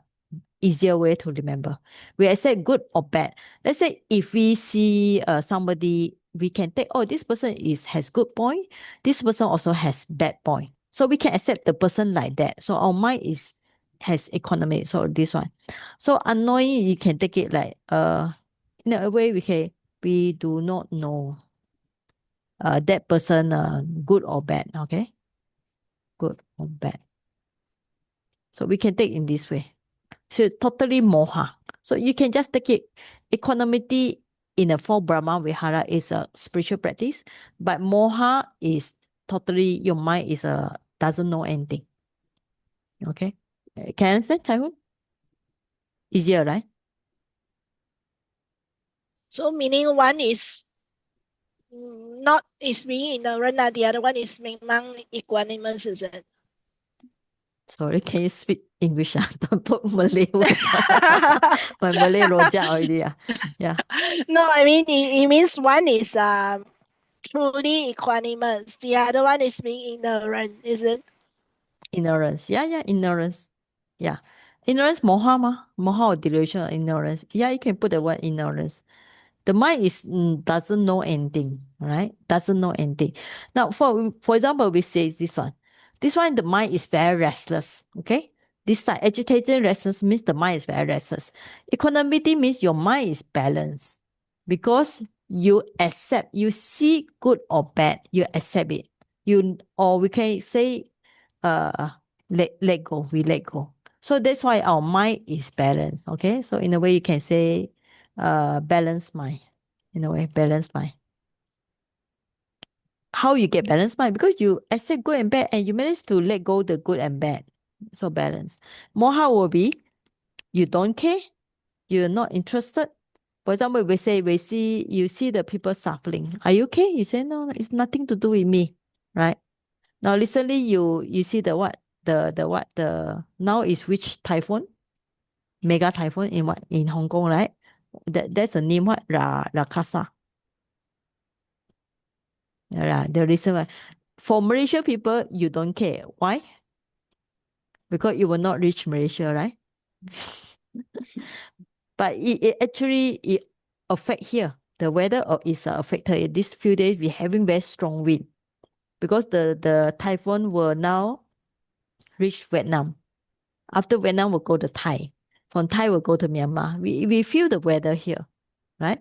easier way to remember. We accept good or bad. Let's say if we see somebody, we can take, oh, this person has good point. This person also has bad point. So we can accept the person like that. So our mind has economy. So this one. So unknowing, you can take it like in a way we do not know that person good or bad. Okay, good or bad. So we can take in this way. So totally moha. So you can just take it. Equanimity in a four Brahma vihara is a spiritual practice, but moha is totally your mind is doesn't know anything. Okay, can you understand, Chai-Hun? Easier, right? So meaning one is not is being ignorant, the other one is memang equanimous, is it? Sorry, can you speak English? Don't put Malay words. My Malay rojak already. Yeah. No, I mean it means one is truly equanimous, the other one is being ignorant, is it? Ignorance. Yeah, ignorance. Yeah. Ignorance, moha ma. Moha or delusion or ignorance. Yeah, you can put the word ignorance. The mind doesn't know anything, right? Doesn't know anything. Now, for example, we say this one. This one, the mind is very restless. Okay, this type agitated restless means the mind is very restless. Equanimity means your mind is balanced because you accept, you see good or bad, you accept it. Or we can say, let go. We let go. So that's why our mind is balanced. Okay. So in a way you can say balanced mind. In a way, balanced mind. How you get balanced mind? Because you accept good and bad and you manage to let go the good and bad. So balance. Moha will be you don't care, you're not interested. For example, you see the people suffering. Are you okay? You say no, it's nothing to do with me. Right? Now recently you see the what? The now is which typhoon? Mega typhoon in what in Hong Kong, right? That's the name what? Rakasa. Yeah, the reason why. For Malaysia people, you don't care. Why? Because you will not reach Malaysia, right? But it actually it affect here. The weather is affected. These few days we having very strong wind because the typhoon will now reach Vietnam. After Vietnam will go to Thai. From Thai will go to Myanmar. We feel the weather here, right?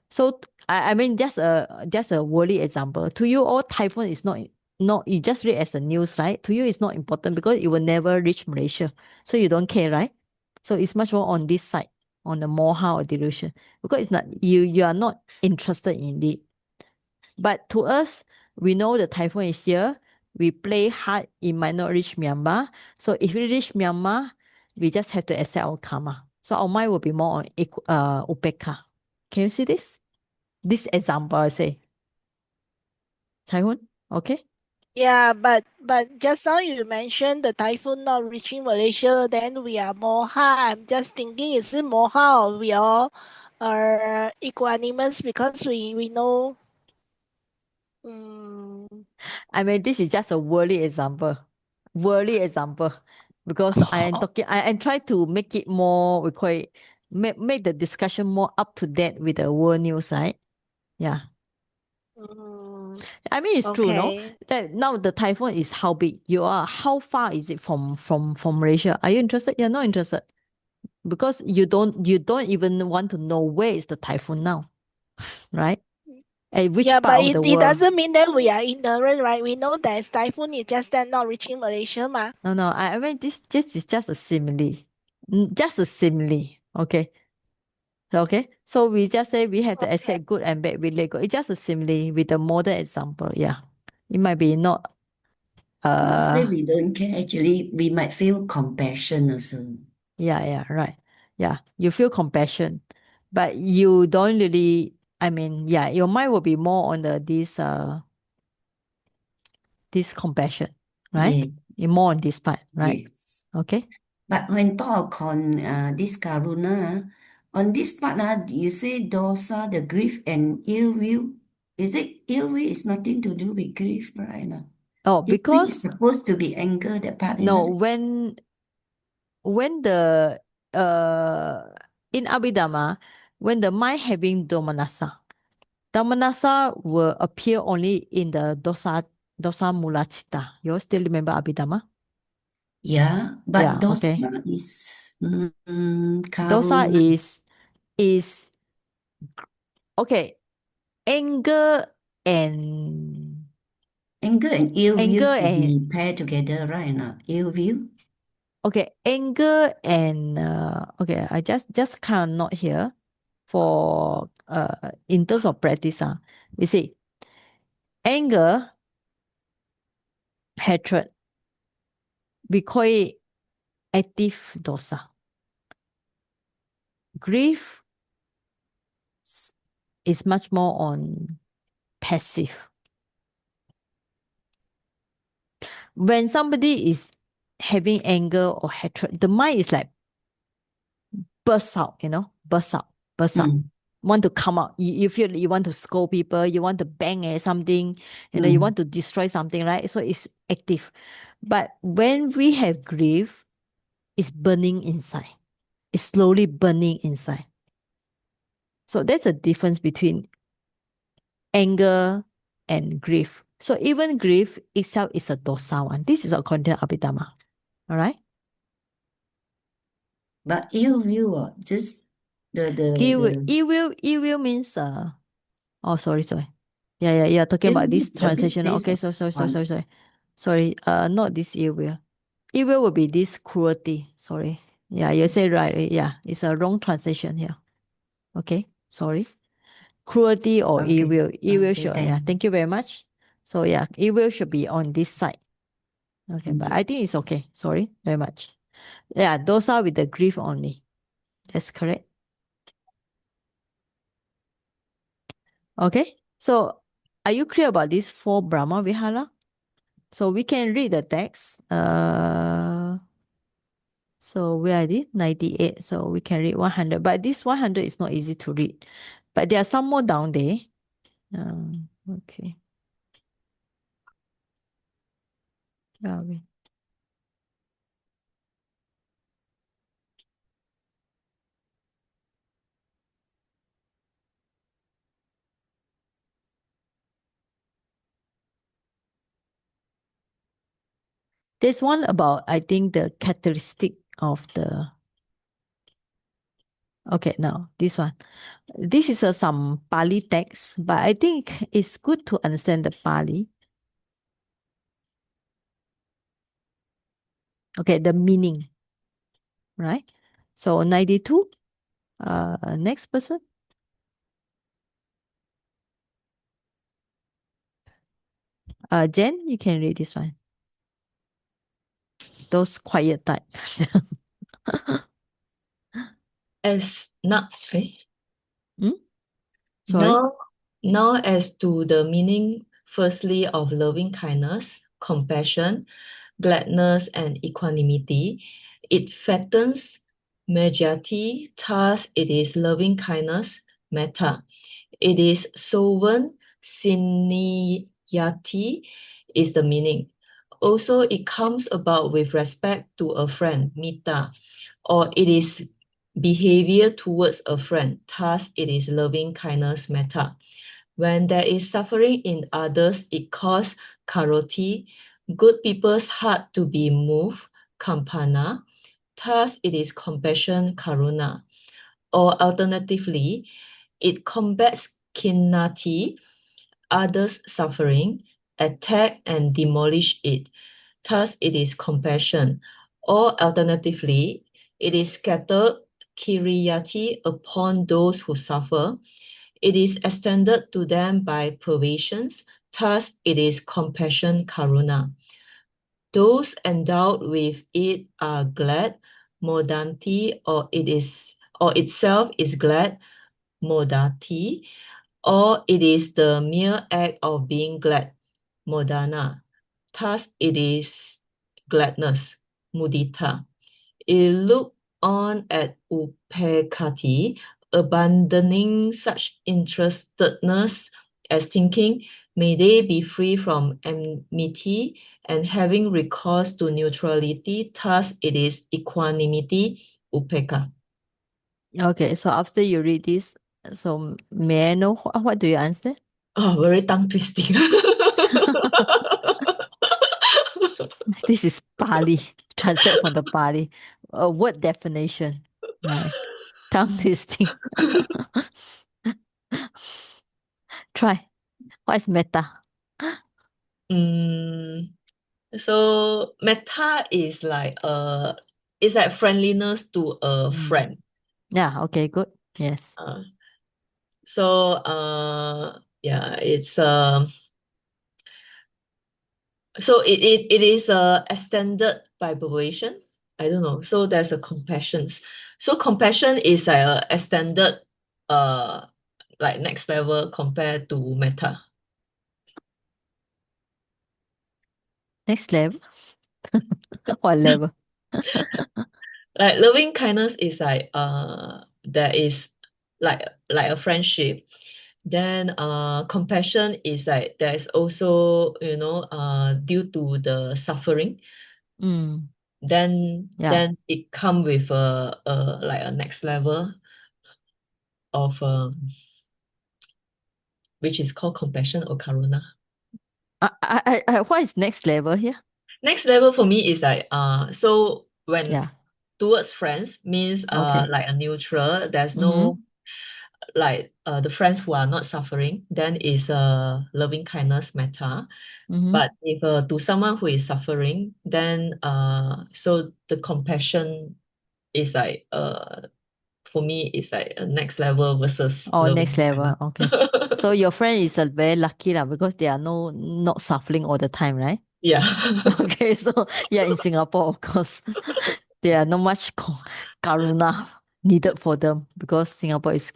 So I mean just a worldly example. To you, all typhoon is not you just read as a news, right? To you, it's not important because it will never reach Malaysia, so you don't care, right? So it's much more on this side, on the moha or delusion, because it's not you are not interested in it. But to us, we know the typhoon is here. We play hard, it might not reach Myanmar. So if we reach Myanmar, we just have to accept our karma. So our mind will be more on upeka. Can you see this? This example, I say. Chaihun, okay? Yeah, but just now you mentioned the typhoon not reaching Malaysia, then we are Moha. I'm just thinking, is it Moha or we all are equanimous because we know. I mean, this is just a worldly example. Worldly example. Because I am talking, I am trying to make it more, we call it, make the discussion more up to date with the world news, right? Yeah. I mean, it's true, no? Okay. That now the typhoon is how big you are. How far is it from Malaysia? Are you interested? You're not interested because you don't even want to know where is the typhoon now, right? At Yeah, which but part of the it world? doesn't mean that we are ignorant, right? We know there's typhoon, it's just that not reaching Malaysia, ma. No. I mean, this is just a simile, just a simile. Okay. Okay. So we just say we have to Okay. accept good and bad. We let go. It's just a simile with a modern example. Yeah. It might be not. Not say we don't care, actually, we might feel compassion also. Yeah. Right. Yeah. You feel compassion, but you don't really. I mean, yeah. Your mind will be more on this compassion, right? Yeah, You're more on this part, right? yes. Okay. But when talk on this karuna, on this part, you say dosa, the grief and ill will. Is it ill will is nothing to do with grief, right? No? Oh, Ill will is because supposed to be anger, that part, no, isn't it? when the in Abhidhamma, when the mind having domanassa will appear only in the dosa mula citta. You all still remember Abhidhamma? Yeah, but Yeah, dosa okay. is Dosa karuna. is okay. Anger and Anger and ill will anger should and be paired together, right? Now, ill will. okay, anger and okay, I just kind of not here for in terms of practice. You see, anger, hatred, we call it active dosa. Grief is much more on passive. When somebody is having anger or hatred, the mind is like burst out, burst out, burst out. Mm, Want to come out. You feel you want to scold people, you want to bang at something, you mm. want to destroy something, right? So it's active. But when we have grief, it's burning inside. It's slowly burning inside. So that's a difference between anger and grief. So even grief itself is a dosa one. This is according to Abhidhamma. All right. But ill will, just the Ill will means oh sorry. Yeah. Talking ill about will this is a big translation. place Okay, of sorry. on. Sorry. Not this ill will. Evil will be this cruelty. Sorry. Yeah, you say right. Yeah, it's a wrong translation here. Okay, sorry. Cruelty or Okay. evil. Evil Okay, should, yeah, thanks. thank you very much. So yeah, evil should be on this side. Okay, but I think it's okay. Sorry very much. Yeah, those are with the grief only. That's correct. Okay, so are you clear about these 4 Brahma Vihara? So we can read the text. So where are they? 98. So we can read 100. But this 100 is not easy to read. But there are some more down there. Okay. Yeah, there's one about, I think, the characteristic of the. Okay, now this one. This is some Pali text, but I think it's good to understand the Pali. Okay, the meaning, right? So 92. Next person. Jen, you can read this one. Those quiet type. As not Sorry. now as to the meaning firstly of loving kindness, compassion, gladness, and equanimity, it fattens majority, thus it is loving kindness, metta. It is sovereign, seniority is the meaning. Also, it comes about with respect to a friend, metta, or it is behavior towards a friend, thus it is loving kindness, metta. When there is suffering in others, it causes karoti, good people's heart to be moved, kampana, thus it is compassion, karuna. Or alternatively, it combats kinati, others' suffering, attack and demolish it. Thus, it is compassion. Or alternatively, it is scattered kiriyati upon those who suffer. It is extended to them by pervasions. Thus, it is compassion karuna. Those endowed with it are glad, modanti, or itself is glad, modati, or it is the mere act of being glad, modana. Thus it is gladness, mudita. It look on at upekati, abandoning such interestedness as thinking, may they be free from enmity and having recourse to neutrality. Thus it is equanimity, upeka. Okay, so after you read this, so may I know what do you answer? Oh, very tongue twisting. This is Pali, translate from the Pali. A word definition. Right. Tongue twisting. Try. What is metta? So metta is like it's like friendliness to a friend. Yeah, okay, good. Yes. Yeah, it's so it is extended by pervasion. I don't know. So there's a compassion. So compassion is like a extended like next level compared to metta. Next level. What level? Like loving kindness is like there is like a friendship. Then compassion is like there's also due to the suffering. Mm. Then it come with like a next level of which is called compassion or karuna. What is next level here? Next level for me is like so when Yeah. towards friends means Okay. like a neutral. There's no like the friends who are not suffering, then is loving kindness metta. Mm-hmm. But if to someone who is suffering, then so the compassion is like for me it's like a next level versus Oh, loving next level. kindness. Okay. So your friend is very lucky lah, because they are not suffering all the time, right? Yeah. Okay, so yeah, in Singapore, of course, there are not much karuna needed for them, because Singapore is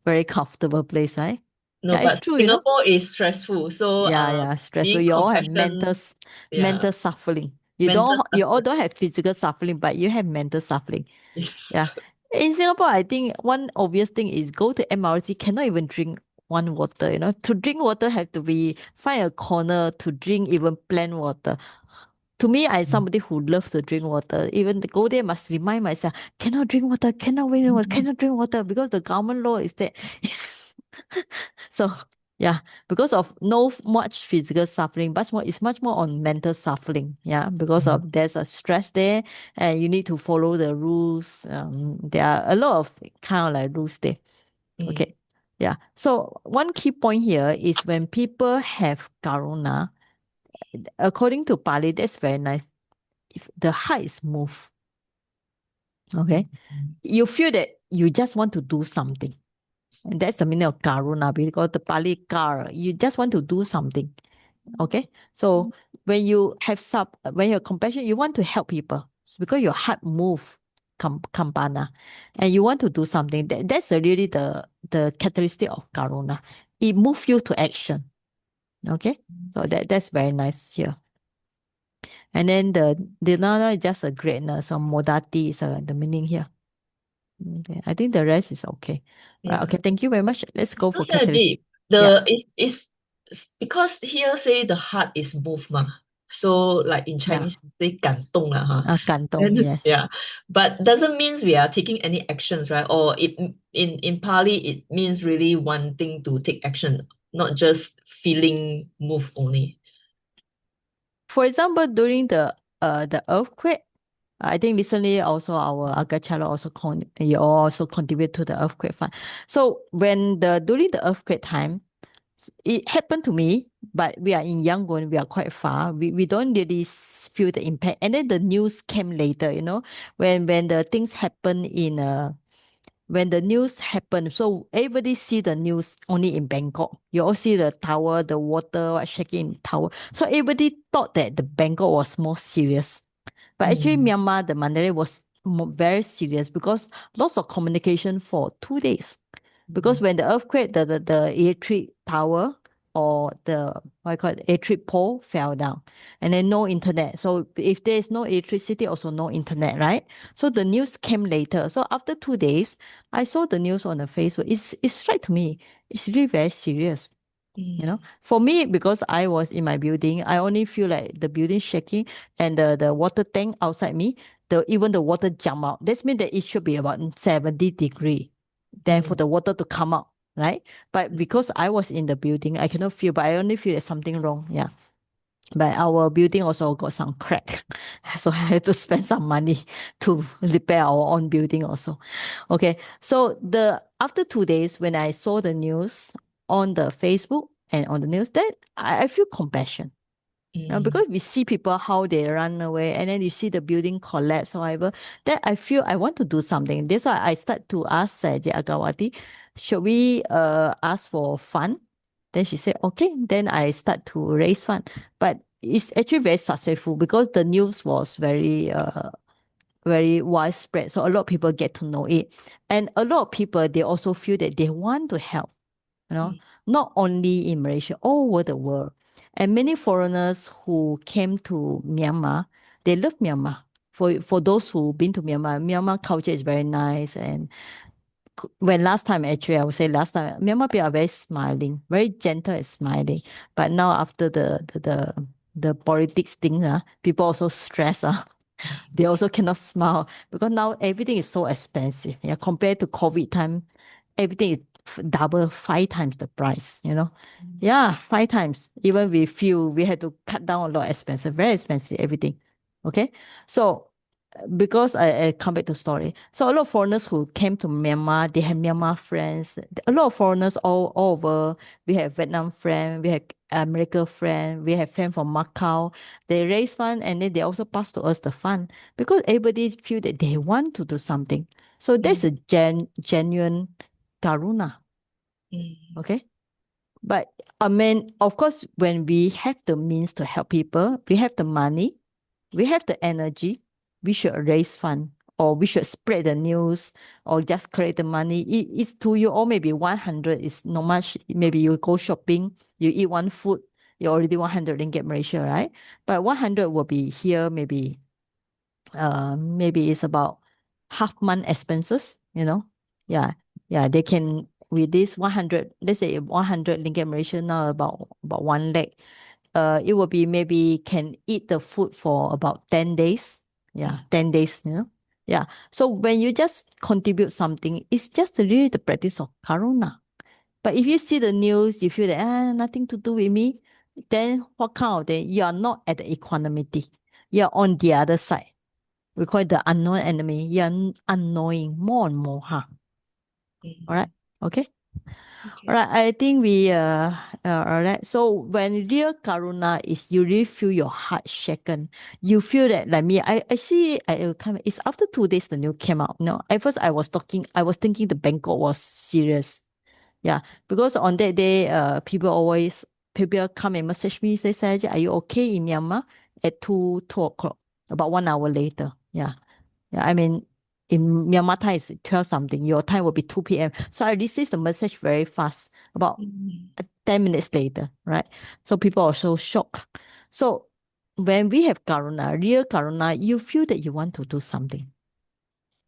very comfortable place, right? No, Yeah, it's but true, Singapore is stressful. So Yeah, stress. So being you all have compassion, yeah, mental suffering. You mental all suffering don't have physical suffering, but you have mental suffering. is Yeah. In Singapore, I think one obvious thing is go to MRT, cannot even drink one water. To drink water have to find a corner to drink even plain water. To me, I somebody who loves to drink water. Even to go there, must remind myself, cannot drink water, cannot drink water, cannot drink water, because the government law is that. So yeah, because of no much physical suffering, but it's much more on mental suffering. Yeah, because of there's a stress there, and you need to follow the rules. There are a lot of kind of like rules there. Okay. Yeah. So one key point here is when people have karuna, according to Pali, that's very nice. If the heart is moved, okay, you feel that you just want to do something. And that's the meaning of karuna, because the Pali kar, you just want to do something. Okay. So when you have when you're compassion, you want to help people. It's because your heart move kampana, and you want to do something. That's really the characteristic of karuna. It moves you to action. Okay. So that's very nice here. And then the another is just a greatness, or modati is the meaning here. Okay. I think the rest is okay. Right. yeah. Okay. Thank you very much. Let's go for So Deep, catalyst. Yeah. is because here say the heart is moved ma. So like in Yeah. Chinese we say 感动 lah, huh? Kanto. Yes. Yeah, but doesn't means we are taking any actions, right? Or it in Pali it means really wanting to take action, not just feeling move only. For example, during the earthquake, I think recently also our Agachala you all also contribute to the earthquake fund. So when during the earthquake time, it happened to me, but we are in Yangon, we are quite far. We don't really feel the impact. And then the news came later, when the things happen when the news happened. So everybody see the news only in Bangkok. You all see the tower, the water shaking in the tower. So everybody thought that the Bangkok was more serious. But actually Myanmar, the Mandalay was very serious, because lots of communication for 2 days. Because when the earthquake, the electric tower, or the what I call it, electric pole fell down, and then no internet. So if there is no electricity, also no internet, right? So the news came later. So after 2 days, I saw the news on the Facebook. It's straight to me. It's really very serious. For me, because I was in my building, I only feel like the building shaking, and the water tank outside me, even the water jump out. That means that it should be about 70 degrees. Then for the water to come out, right? But because I was in the building, I cannot feel, but I only feel there's something wrong. Yeah. But our building also got some crack. So I had to spend some money to repair our own building also. Okay. So after 2 days, when I saw the news on the Facebook and on the news, that I feel compassion. Because we see people how they run away, and then you see the building collapse, however, that I feel I want to do something. That's why I start to ask Sajid Agawati, should we ask for fund? Then she said, okay. Then I start to raise fund. But it's actually very successful, because the news was very very widespread. So a lot of people get to know it. And a lot of people, they also feel that they want to help, not only in Malaysia, all over the world. And many foreigners who came to Myanmar, they love Myanmar. For those who've been to Myanmar, Myanmar culture is very nice. And when last time, actually, I would say last time, Myanmar people are very smiling, very gentle and smiling. But now after the politics thing, people also stress. They also cannot smile, because now everything is so expensive. Yeah, compared to COVID time, everything is double, 5 times the price. Yeah, 5 times. Even we feel we had to cut down a lot expensive, very expensive everything. Okay, so because I come back to story. So a lot of foreigners who came to Myanmar, they have Myanmar friends. A lot of foreigners all over. We have Vietnam friend, we have America friend, we have friend from Macau. They raise fund and then they also pass to us the fund because everybody feel that they want to do something. So that's a genuine karuna. Okay. But I mean, of course, when we have the means to help people, we have the money, we have the energy, we should raise fund or we should spread the news or just create the money. It's to you, or maybe 100 is not much. Maybe you go shopping, you eat one food, you already 100 ringgit Malaysia, right? But 100 will be here, maybe it's about half month expenses, Yeah. Yeah. They can with this 100, let's say 100 ringgit Malaysia now about 1 lakh. It will be maybe can eat the food for about 10 days. Yeah, 10 days, Yeah. So when you just contribute something, it's just really the practice of karuna. But if you see the news, you feel that nothing to do with me, then what kind of thing? You are not at the equanimity. You're on the other side. We call it the unknown enemy. You're unknowing more and more, huh? All right. Okay. All right. I think we all right. So when real karuna is you really feel your heart shaken. You feel that like me, I see I come it's after 2 days the news came out. At first I was thinking the Bangkok was serious. Yeah. Because on that day, people come and message me, say, Saja, are you okay in Myanmar? At 2 o'clock, about 1 hour later. Yeah. Yeah, I mean, in Myanmar time is 12 something. Your time will be 2 p.m. So I received the message very fast, about 10 minutes later, right? So people are so shocked. So when we have karuna, real karuna, you feel that you want to do something.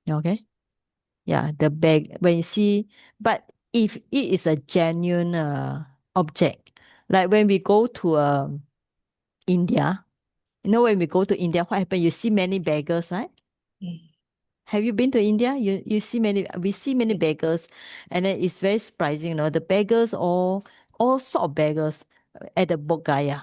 Okay? Yeah, the bag, when you see, but if it is a genuine object, like when we go to India, when we go to India, what happens? You see many beggars, right? Have you been to India? We see many beggars, and then it's very surprising, the beggars all sort of beggars at the Bodh Gaya.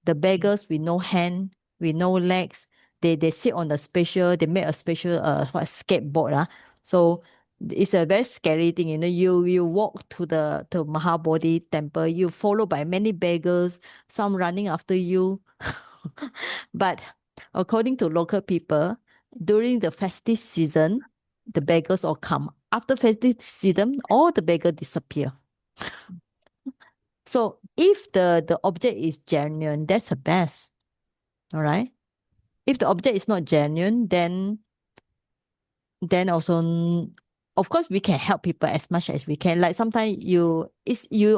The beggars with no hand, with no legs, they sit on they make a special skateboard. So it's a very scary thing, you walk to the Mahabodhi temple, you followed by many beggars, some running after you. But according to local people, during the festive season, the beggars all come. After festive season, all the beggars disappear. So if the object is genuine, that's the best. All right. If the object is not genuine, then also of course we can help people as much as we can. Like sometimes you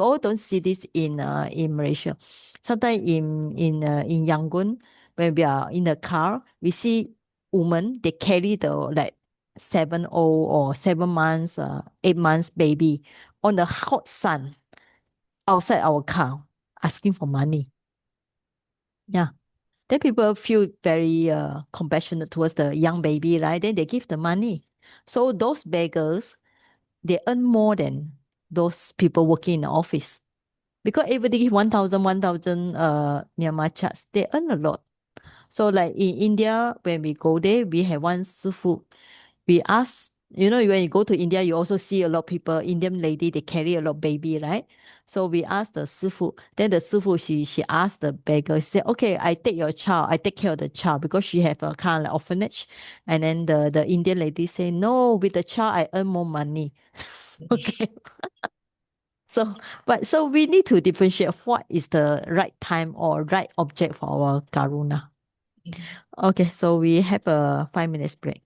all don't see this in Malaysia. Sometimes in Yangon, when we are in the car, we see women, they carry the like 7 or 7 months, 8 months baby on the hot sun outside our car asking for money. Yeah. Then people feel very compassionate towards the young baby, right? Then they give the money. So those beggars, they earn more than those people working in the office. Because everybody give 1,000 Myanmar charts, they earn a lot. So like in India, when we go there, we have one sifu. We ask, when you go to India, you also see a lot of people, Indian lady, they carry a lot of baby, right? So we ask the sifu. Then the sifu, she asked the beggar, she said, okay, I take your child, I take care of the child because she have a kind of like orphanage. And then the Indian lady say, no, with the child, I earn more money. Okay. So we need to differentiate what is the right time or right object for our karuna. Okay, so we have a 5 minutes break.